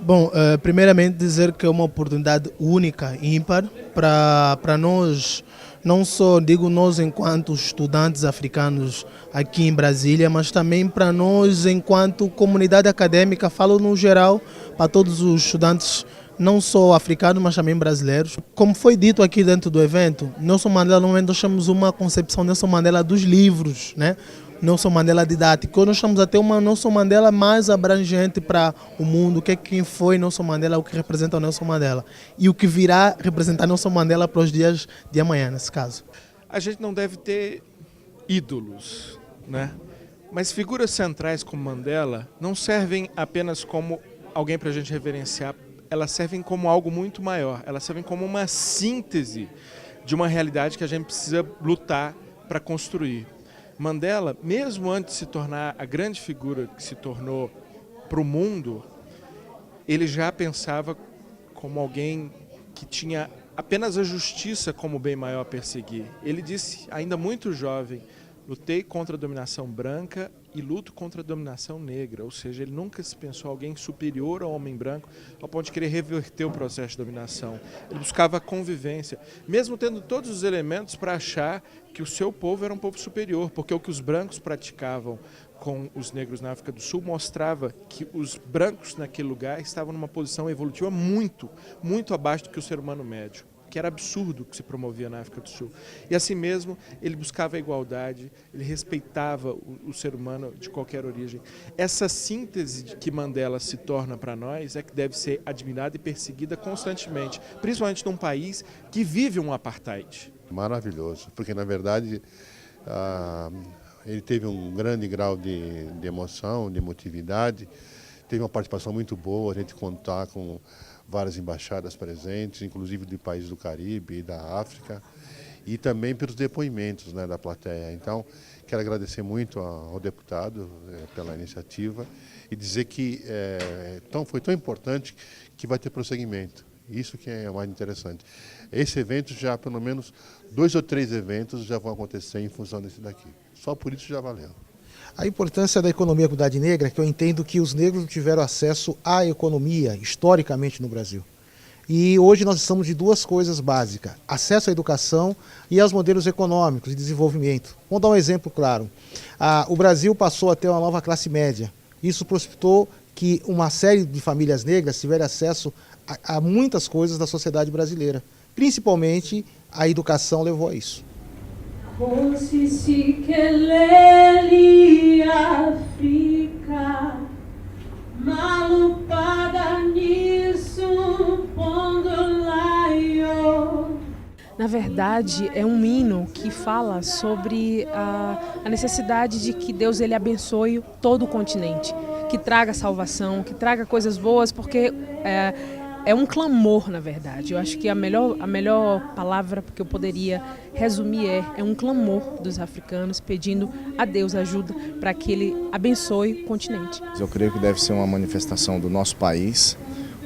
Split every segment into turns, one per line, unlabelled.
Bom, primeiramente dizer que é uma oportunidade única, ímpar, para nós, não só digo nós enquanto estudantes africanos aqui em Brasília, mas também para nós enquanto comunidade acadêmica, falo no geral, para todos os estudantes, não só africanos, mas também brasileiros. Como foi dito aqui dentro do evento, Nelson Mandela, normalmente nós temos uma concepção Nelson Mandela dos livros, né? Nelson Mandela didático. Nós estamos a ter uma Nelson Mandela mais abrangente para o mundo, quem foi Nelson Mandela, o que representa o Nelson Mandela e o que virá representar Nelson Mandela para os dias de amanhã, nesse caso.
A gente não deve ter ídolos, né? Mas figuras centrais como Mandela não servem apenas como alguém para a gente reverenciar, elas servem como algo muito maior, elas servem como uma síntese de uma realidade que a gente precisa lutar para construir. Mandela, mesmo antes de se tornar a grande figura que se tornou para o mundo, ele já pensava como alguém que tinha apenas a justiça como bem maior a perseguir. Ele disse, ainda muito jovem, lutei contra a dominação branca e luto contra a dominação negra. Ou seja, ele nunca se pensou alguém superior ao homem branco ao ponto de querer reverter o processo de dominação. Ele buscava a convivência, mesmo tendo todos os elementos para achar que o seu povo era um povo superior, porque o que os brancos praticavam com os negros na África do Sul mostrava que os brancos naquele lugar estavam numa posição evolutiva muito abaixo do que o ser humano médio, que era absurdo o que se promovia na África do Sul. E assim mesmo, ele buscava a igualdade, ele respeitava o ser humano de qualquer origem. Essa síntese de que Mandela se torna para nós é que deve ser admirada e perseguida constantemente, principalmente num país que vive um apartheid.
Maravilhoso, porque na verdade ele teve um grande grau de emoção, de emotividade, teve uma participação muito boa, a gente contar com várias embaixadas presentes, inclusive de países do Caribe e da África, e também pelos depoimentos, né, da plateia. Então, quero agradecer muito ao deputado pela iniciativa e dizer que foi tão importante que vai ter prosseguimento. Isso que é o mais interessante. Esse evento já, pelo menos, 2 ou 3 eventos já vão acontecer em função desse daqui. Só por isso já valeu.
A importância da economia e comunidade negra é que eu entendo que os negros tiveram acesso à economia, historicamente, no Brasil. E hoje nós estamos de 2 coisas básicas: acesso à educação e aos modelos econômicos de desenvolvimento. Vamos dar um exemplo claro. O Brasil passou a ter uma nova classe média. Isso possibilitou que uma série de famílias negras tiveram acesso a muitas coisas da sociedade brasileira. Principalmente, a educação levou a isso.
Na verdade, é um hino que fala sobre a necessidade de que Deus ele abençoe todo o continente, que traga salvação, que traga coisas boas, porque é um clamor, na verdade. Eu acho que a melhor palavra que eu poderia resumir é um clamor dos africanos pedindo a Deus ajuda para que Ele abençoe o continente.
Eu creio que deve ser uma manifestação do nosso país,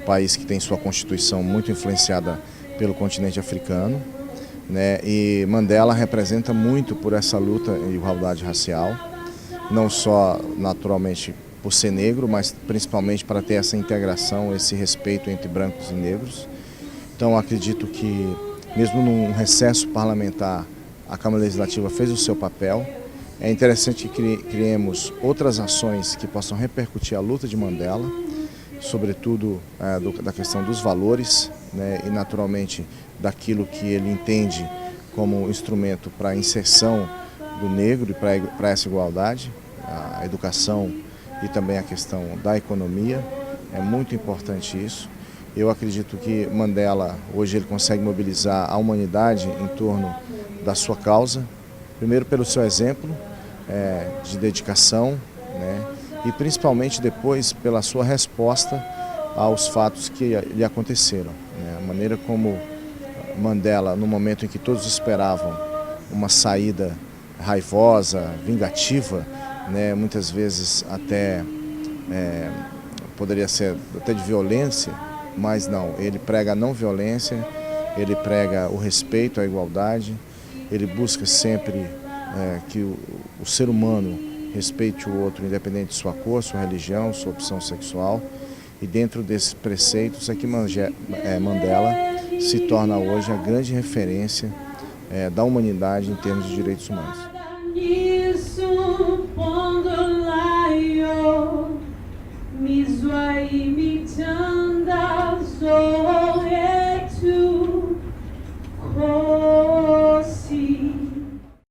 um país que tem sua Constituição muito influenciada pelo continente africano, né? E Mandela representa muito por essa luta em igualdade racial, não só naturalmente por ser negro, mas principalmente para ter essa integração, esse respeito entre brancos e negros. Então acredito que, mesmo num recesso parlamentar, a Câmara Legislativa fez o seu papel. É interessante que criemos outras ações que possam repercutir a luta de Mandela, sobretudo da questão dos valores, né, e naturalmente daquilo que ele entende como instrumento para a inserção do negro e para essa igualdade, a educação e também a questão da economia. É muito importante isso. Eu acredito que Mandela, hoje ele consegue mobilizar a humanidade em torno da sua causa, primeiro pelo seu exemplo de dedicação, né, e principalmente depois pela sua resposta aos fatos que lhe aconteceram, né. A maneira como Mandela, no momento em que todos esperavam uma saída raivosa, vingativa, né, muitas vezes até poderia ser até de violência, mas não, ele prega a não violência, ele prega o respeito à igualdade, ele busca sempre que o ser humano respeite o outro independente de sua cor, sua religião, sua opção sexual, E dentro desses preceitos é que Mandela se torna hoje a grande referência da humanidade em termos de direitos humanos.